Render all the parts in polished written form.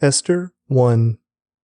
Esther 1.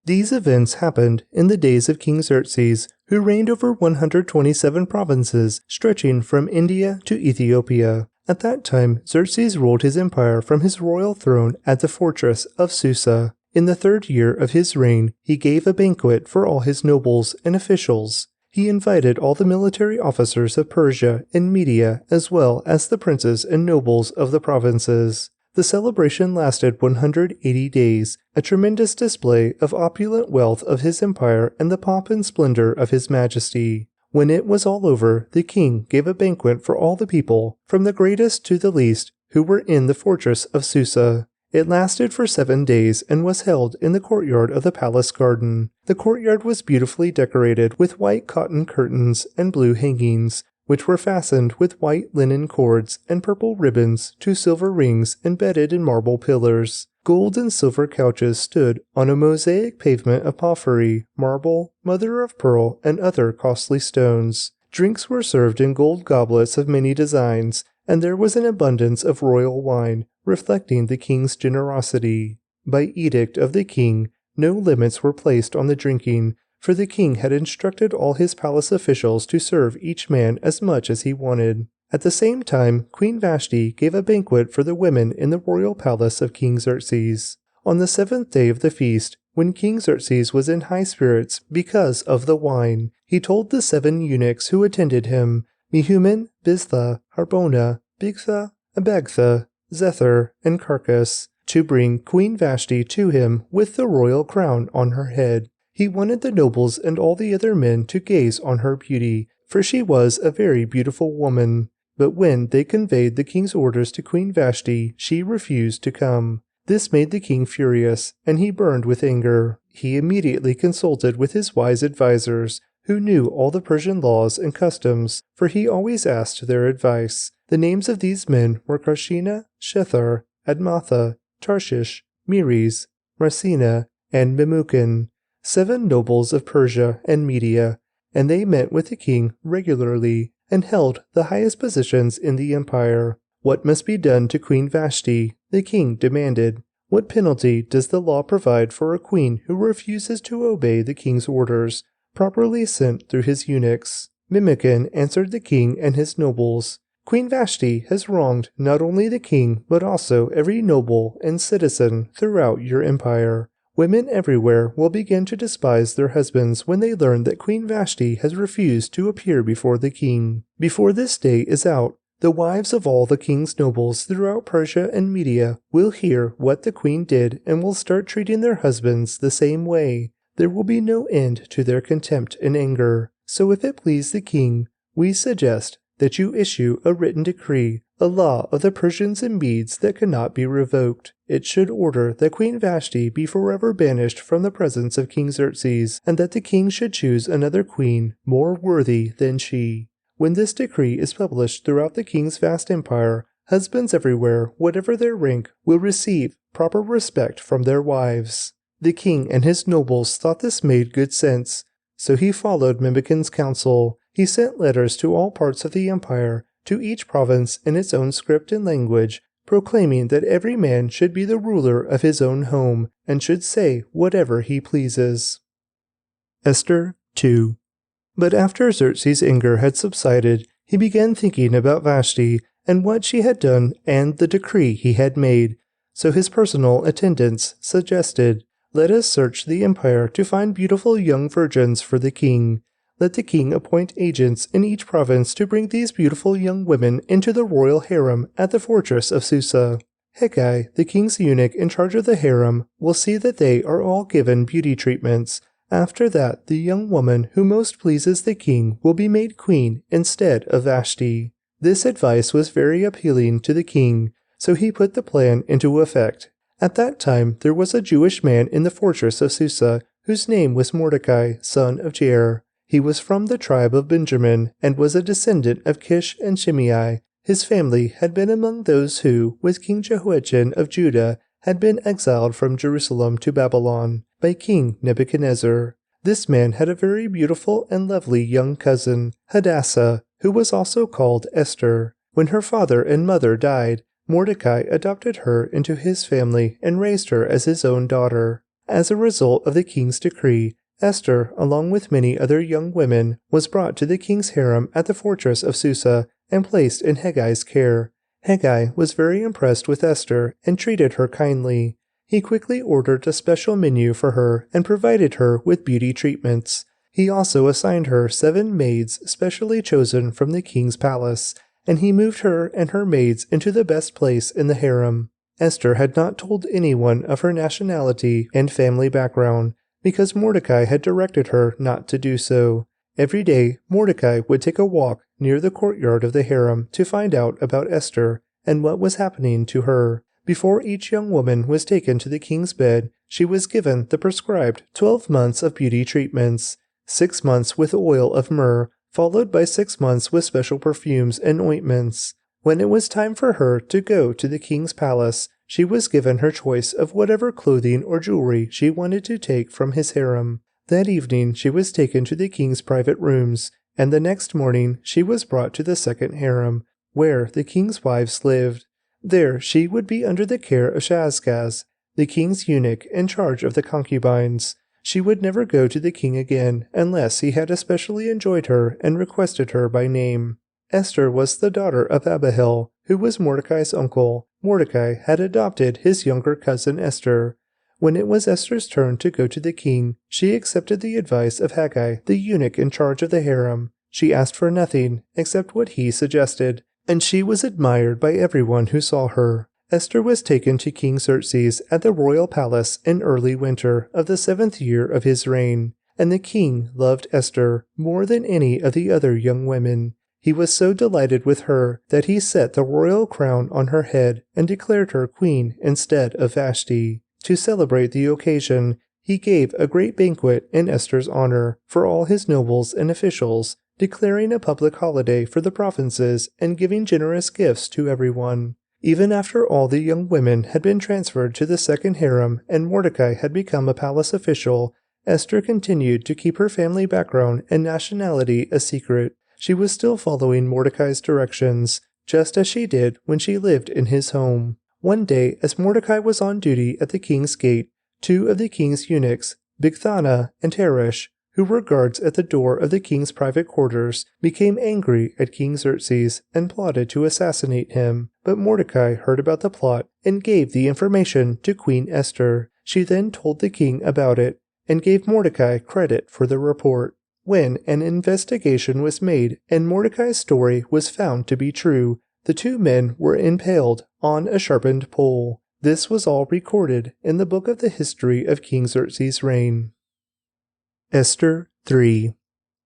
These events happened in the days of King Xerxes, who reigned over 127 provinces, stretching from India to Ethiopia. At that time, Xerxes ruled his empire from his royal throne at the fortress of Susa. In the 3rd year of his reign, he gave a banquet for all his nobles and officials. He invited all the military officers of Persia and Media, as well as the princes and nobles of the provinces. The celebration lasted 180 days, a tremendous display of opulent wealth of his empire and the pomp and splendor of his majesty. When it was all over, the king gave a banquet for all the people, from the greatest to the least, who were in the fortress of Susa. It lasted for 7 days and was held in the courtyard of the palace garden. The courtyard was beautifully decorated with white cotton curtains and blue hangings, which were fastened with white linen cords and purple ribbons to silver rings embedded in marble pillars. Gold and silver couches stood on a mosaic pavement of porphyry, marble, mother of pearl, and other costly stones. Drinks were served in gold goblets of many designs, and there was an abundance of royal wine, reflecting the king's generosity. By edict of the king, no limits were placed on the drinking, for the king had instructed all his palace officials to serve each man as much as he wanted. At the same time, Queen Vashti gave a banquet for the women in the royal palace of King Xerxes. On the 7th day of the feast, when King Xerxes was in high spirits because of the wine, he told the 7 eunuchs who attended him, Mehuman, Biztha, Harbona, Bigtha, Abagtha, Zethar, and Carcass, to bring Queen Vashti to him with the royal crown on her head. He wanted the nobles and all the other men to gaze on her beauty, for she was a very beautiful woman. But when they conveyed the king's orders to Queen Vashti, she refused to come. This made the king furious, and he burned with anger. He immediately consulted with his wise advisers, who knew all the Persian laws and customs, for he always asked their advice. The names of these men were Karshina, Shethar, Admatha, Tarshish, Meres, Marsina, and Memucan, 7 nobles of Persia and Media, and they met with the king regularly and held the highest positions in the empire. What must be done to Queen Vashti? The king demanded. What penalty does the law provide for a queen who refuses to obey the king's orders, properly sent through his eunuchs? Memucan answered the king and his nobles. Queen Vashti has wronged not only the king but also every noble and citizen throughout your empire. Women everywhere will begin to despise their husbands when they learn that Queen Vashti has refused to appear before the king. Before this day is out, the wives of all the king's nobles throughout Persia and Media will hear what the queen did and will start treating their husbands the same way. There will be no end to their contempt and anger. So if it please the king, we suggest that you issue a written decree, a law of the Persians and Medes that cannot be revoked. It should order that Queen Vashti be forever banished from the presence of King Xerxes, and that the king should choose another queen more worthy than she. When this decree is published throughout the king's vast empire, husbands everywhere, whatever their rank, will receive proper respect from their wives. The king and his nobles thought this made good sense, so he followed Memucan's counsel. He sent letters to all parts of the empire, to each province in its own script and language, proclaiming that every man should be the ruler of his own home, and should say whatever he pleases. Esther 2. But after Xerxes' anger had subsided, he began thinking about Vashti and what she had done and the decree he had made. So his personal attendants suggested, "Let us search the empire to find beautiful young virgins for the king. Let the king appoint agents in each province to bring these beautiful young women into the royal harem at the fortress of Susa. Hegai, the king's eunuch in charge of the harem, will see that they are all given beauty treatments. After that, the young woman who most pleases the king will be made queen instead of Vashti." This advice was very appealing to the king, so he put the plan into effect. At that time, there was a Jewish man in the fortress of Susa, whose name was Mordecai, son of Jair. He was from the tribe of Benjamin, and was a descendant of Kish and Shimei. His family had been among those who, with King Jehoiachin of Judah, had been exiled from Jerusalem to Babylon by King Nebuchadnezzar. This man had a very beautiful and lovely young cousin, Hadassah, who was also called Esther. When her father and mother died, Mordecai adopted her into his family and raised her as his own daughter. As a result of the king's decree, Esther, along with many other young women, was brought to the king's harem at the fortress of Susa and placed in Heggai's care. Heggai was very impressed with Esther and treated her kindly. He quickly ordered a special menu for her and provided her with beauty treatments. He also assigned her 7 maids specially chosen from the king's palace, and he moved her and her maids into the best place in the harem. Esther had not told anyone of her nationality and family background, because Mordecai had directed her not to do so. Every day, Mordecai would take a walk near the courtyard of the harem to find out about Esther and what was happening to her. Before each young woman was taken to the king's bed, she was given the prescribed 12 months of beauty treatments, 6 months with oil of myrrh, followed by 6 months with special perfumes and ointments. When it was time for her to go to the king's palace, she was given her choice of whatever clothing or jewelry she wanted to take from his harem. That evening she was taken to the king's private rooms, and the next morning she was brought to the second harem, where the king's wives lived. There she would be under the care of Shazgaz, the king's eunuch in charge of the concubines. She would never go to the king again unless he had especially enjoyed her and requested her by name. Esther was the daughter of Abihail, who was Mordecai's uncle. Mordecai had adopted his younger cousin Esther. When it was Esther's turn to go to the king, she accepted the advice of Haggai, the eunuch in charge of the harem. She asked for nothing except what he suggested, and she was admired by everyone who saw her. Esther was taken to King Xerxes at the royal palace in early winter of the 7th year of his reign, and the king loved Esther more than any of the other young women. He was so delighted with her that he set the royal crown on her head and declared her queen instead of Vashti. To celebrate the occasion, he gave a great banquet in Esther's honor for all his nobles and officials, declaring a public holiday for the provinces and giving generous gifts to everyone. Even after all the young women had been transferred to the second harem and Mordecai had become a palace official, Esther continued to keep her family background and nationality a secret. She was still following Mordecai's directions, just as she did when she lived in his home. One day, as Mordecai was on duty at the king's gate, 2 of the king's eunuchs, Bigthana and Teresh, who were guards at the door of the king's private quarters, became angry at King Xerxes and plotted to assassinate him. But Mordecai heard about the plot and gave the information to Queen Esther. She then told the king about it and gave Mordecai credit for the report. When an investigation was made and Mordecai's story was found to be true, the 2 men were impaled on a sharpened pole. This was all recorded in the book of the history of King Xerxes' reign. Esther 3.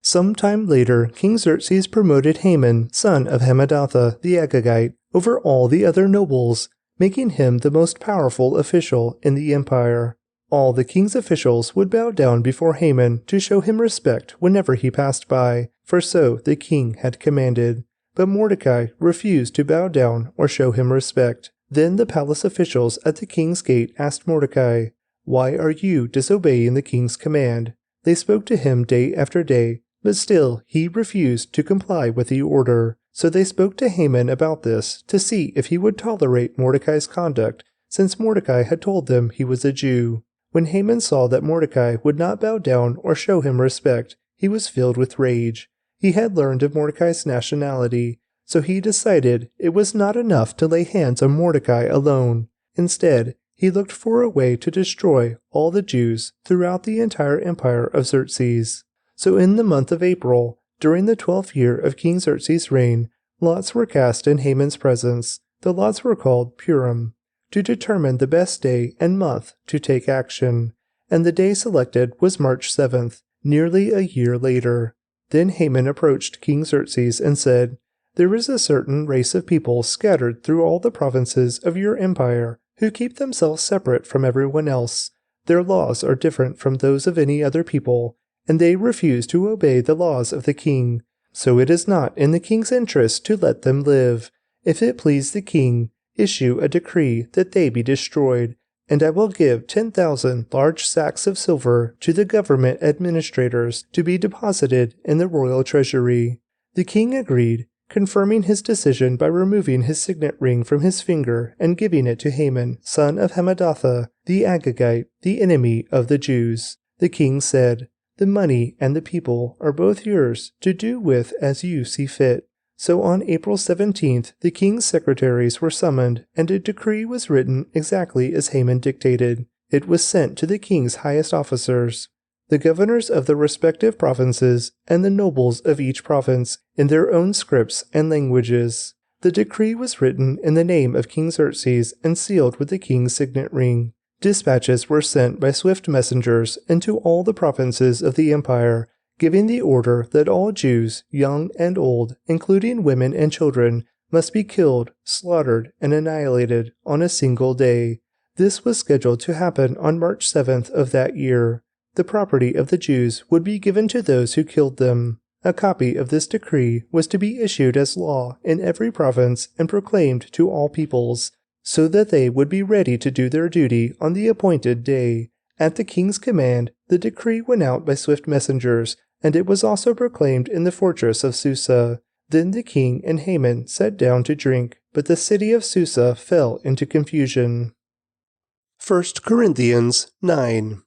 Some time later, King Xerxes promoted Haman, son of Hammedatha the Agagite, over all the other nobles, making him the most powerful official in the empire. All the king's officials would bow down before Haman to show him respect whenever he passed by, for so the king had commanded. But Mordecai refused to bow down or show him respect. Then the palace officials at the king's gate asked Mordecai, "Why are you disobeying the king's command?" They spoke to him day after day, but still he refused to comply with the order. So they spoke to Haman about this to see if he would tolerate Mordecai's conduct, since Mordecai had told them he was a Jew. When Haman saw that Mordecai would not bow down or show him respect, he was filled with rage. He had learned of Mordecai's nationality, so he decided it was not enough to lay hands on Mordecai alone. Instead, he looked for a way to destroy all the Jews throughout the entire empire of Xerxes. So in the month of April, during the 12th year of King Xerxes' reign, lots were cast in Haman's presence. The lots were called Purim, to determine the best day and month to take action. And the day selected was March 7th, nearly a year later. Then Haman approached King Xerxes and said, "There is a certain race of people scattered through all the provinces of your empire who keep themselves separate from everyone else. Their laws are different from those of any other people, and they refuse to obey the laws of the king. So it is not in the king's interest to let them live. If it please the king, issue a decree that they be destroyed, and I will give 10,000 large sacks of silver to the government administrators to be deposited in the royal treasury." The king agreed, confirming his decision by removing his signet ring from his finger and giving it to Haman, son of Hammedatha, the Agagite, the enemy of the Jews. The king said, "The money and the people are both yours to do with as you see fit." So on April 17th, the king's secretaries were summoned, and a decree was written exactly as Haman dictated. It was sent to the king's highest officers, the governors of the respective provinces, and the nobles of each province, in their own scripts and languages. The decree was written in the name of King Xerxes and sealed with the king's signet ring. Dispatches were sent by swift messengers into all the provinces of the empire, giving the order that all Jews, young and old, including women and children, must be killed, slaughtered, and annihilated on a single day. This was scheduled to happen on March 7th of that year. The property of the Jews would be given to those who killed them. A copy of this decree was to be issued as law in every province and proclaimed to all peoples, so that they would be ready to do their duty on the appointed day. At the king's command, the decree went out by swift messengers, and it was also proclaimed in the fortress of Susa. Then the king and Haman sat down to drink, but the city of Susa fell into confusion. 1 Corinthians 9.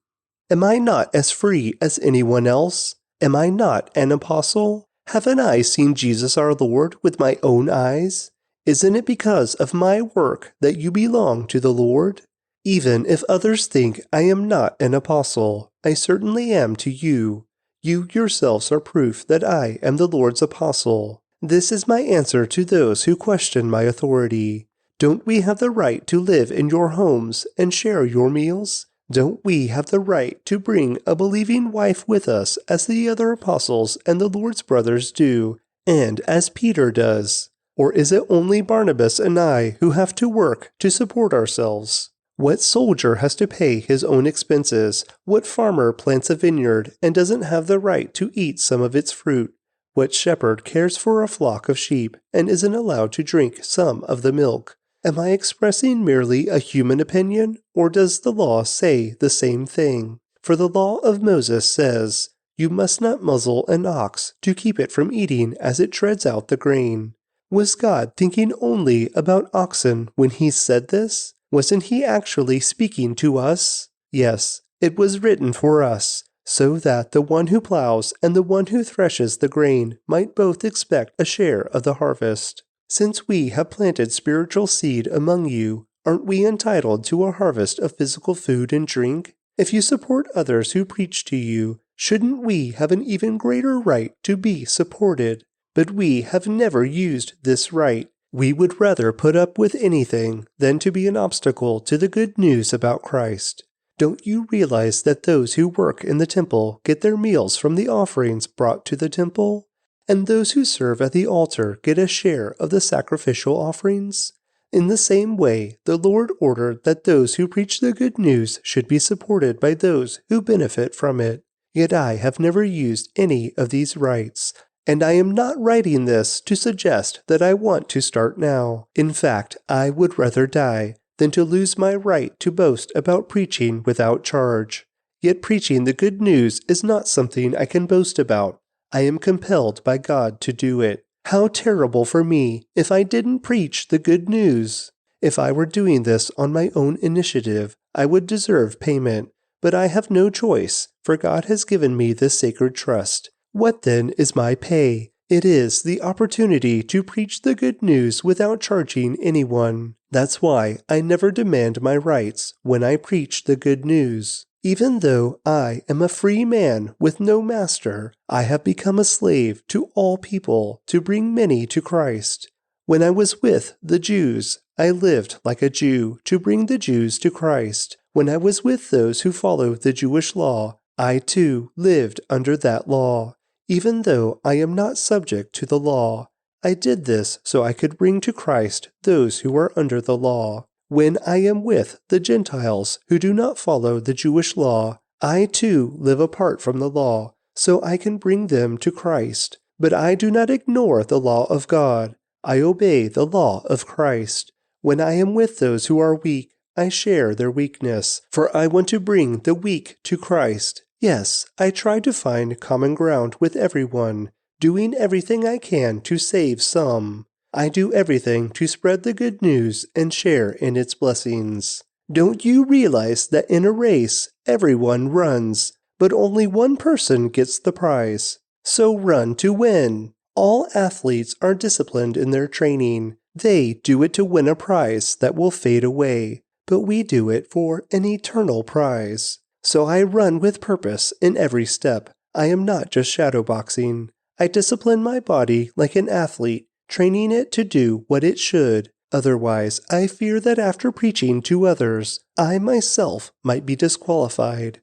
Am I not as free as anyone else? Am I not an apostle? Haven't I seen Jesus our Lord with my own eyes? Isn't it because of my work that you belong to the Lord? Even if others think I am not an apostle, I certainly am to you. You yourselves are proof that I am the Lord's apostle. This is my answer to those who question my authority. Don't we have the right to live in your homes and share your meals? Don't we have the right to bring a believing wife with us as the other apostles and the Lord's brothers do, and as Peter does? Or is it only Barnabas and I who have to work to support ourselves? What soldier has to pay his own expenses? What farmer plants a vineyard and doesn't have the right to eat some of its fruit? What shepherd cares for a flock of sheep and isn't allowed to drink some of the milk? Am I expressing merely a human opinion, or does the law say the same thing? For the law of Moses says, "You must not muzzle an ox to keep it from eating as it treads out the grain." Was God thinking only about oxen when he said this? Wasn't he actually speaking to us? Yes, it was written for us, so that the one who plows and the one who threshes the grain might both expect a share of the harvest. Since we have planted spiritual seed among you, aren't we entitled to a harvest of physical food and drink? If you support others who preach to you, shouldn't we have an even greater right to be supported? But we have never used this right. We would rather put up with anything than to be an obstacle to the good news about Christ. Don't you realize that those who work in the temple get their meals from the offerings brought to the temple? And those who serve at the altar get a share of the sacrificial offerings? In the same way, the Lord ordered that those who preach the good news should be supported by those who benefit from it. Yet I have never used any of these rights, and I am not writing this to suggest that I want to start now. In fact, I would rather die than to lose my right to boast about preaching without charge. Yet preaching the good news is not something I can boast about. I am compelled by God to do it. How terrible for me if I didn't preach the good news. If I were doing this on my own initiative, I would deserve payment, but I have no choice, for God has given me this sacred trust. What then is my pay? It is the opportunity to preach the good news without charging anyone. That's why I never demand my rights when I preach the good news. Even though I am a free man with no master, I have become a slave to all people to bring many to Christ. When I was with the Jews, I lived like a Jew to bring the Jews to Christ. When I was with those who followed the Jewish law, I too lived under that law. Even though I am not subject to the law, I did this so I could bring to Christ those who are under the law. When I am with the Gentiles who do not follow the Jewish law, I too live apart from the law, so I can bring them to Christ. But I do not ignore the law of God. I obey the law of Christ. When I am with those who are weak, I share their weakness, for I want to bring the weak to Christ. Yes, I try to find common ground with everyone. doing everything I can to save some. I do everything to spread the good news and share in its blessings. Don't you realize that in a race, everyone runs, but only one person gets the prize? So run to win. All athletes are disciplined in their training. They do it to win a prize that will fade away, but we do it for an eternal prize. So I run with purpose in every step. I am not just shadowboxing. I discipline my body like an athlete, training it to do what it should. Otherwise, I fear that after preaching to others, I myself might be disqualified.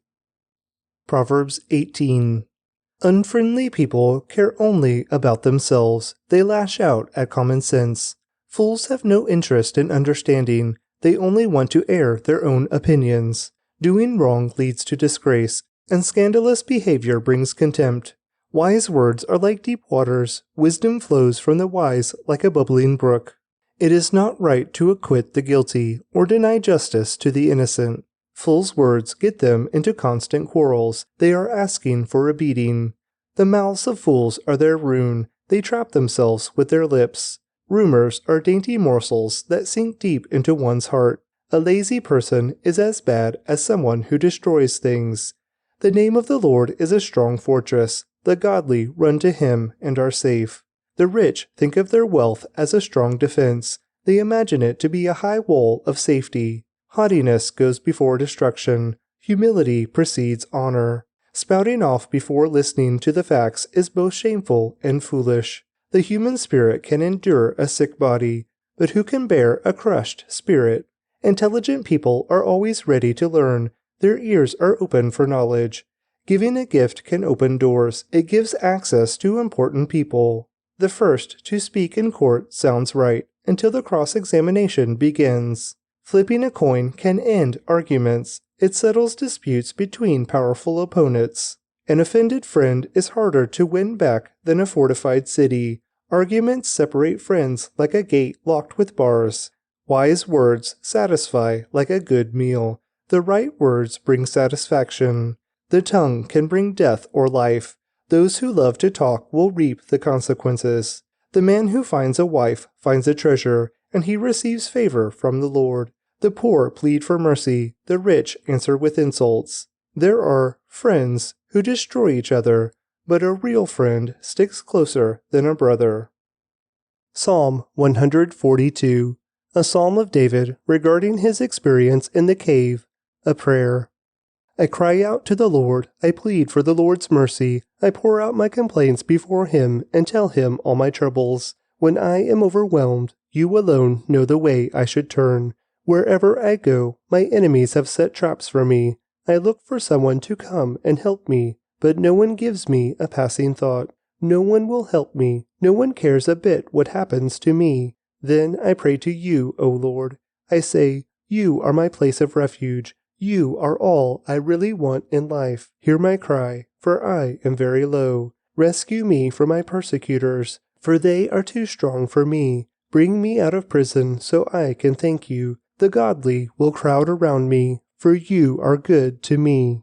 Proverbs 18. Unfriendly people care only about themselves. They lash out at common sense. Fools have no interest in understanding. They only want to air their own opinions. Doing wrong leads to disgrace, and scandalous behavior brings contempt. Wise words are like deep waters. Wisdom flows from the wise like a bubbling brook. It is not right to acquit the guilty or deny justice to the innocent. Fools' words get them into constant quarrels. They are asking for a beating. The mouths of fools are their ruin. They trap themselves with their lips. Rumors are dainty morsels that sink deep into one's heart. A lazy person is as bad as someone who destroys things. The name of the Lord is a strong fortress. The godly run to him and are safe. The rich think of their wealth as a strong defense. They imagine it to be a high wall of safety. Haughtiness goes before destruction. Humility precedes honor. Spouting off before listening to the facts is both shameful and foolish. The human spirit can endure a sick body, but who can bear a crushed spirit? Intelligent people are always ready to learn. Their ears are open for knowledge. Giving a gift can open doors. It gives access to important people. The first to speak in court sounds right until the cross-examination begins. Flipping a coin can end arguments. It settles disputes between powerful opponents. An offended friend is harder to win back than a fortified city. Arguments separate friends like a gate locked with bars. Wise words satisfy like a good meal. The right words bring satisfaction. The tongue can bring death or life. Those who love to talk will reap the consequences. The man who finds a wife finds a treasure, and he receives favor from the Lord. The poor plead for mercy. The rich answer with insults. There are friends who destroy each other, but a real friend sticks closer than a brother. Psalm 142, a psalm of David regarding his experience in the cave, a prayer. I cry out to the Lord, I plead for the Lord's mercy. I pour out my complaints before him and tell him all my troubles. When I am overwhelmed, you alone know the way I should turn. Wherever I go, my enemies have set traps for me. I look for someone to come and help me, but no one gives me a passing thought. No one will help me. No one cares a bit what happens to me. Then I pray to you, O Lord. I say, you are my place of refuge. You are all I really want in life. Hear my cry, for I am very low. Rescue me from my persecutors, for they are too strong for me. Bring me out of prison so I can thank you. The godly will crowd around me, for you are good to me.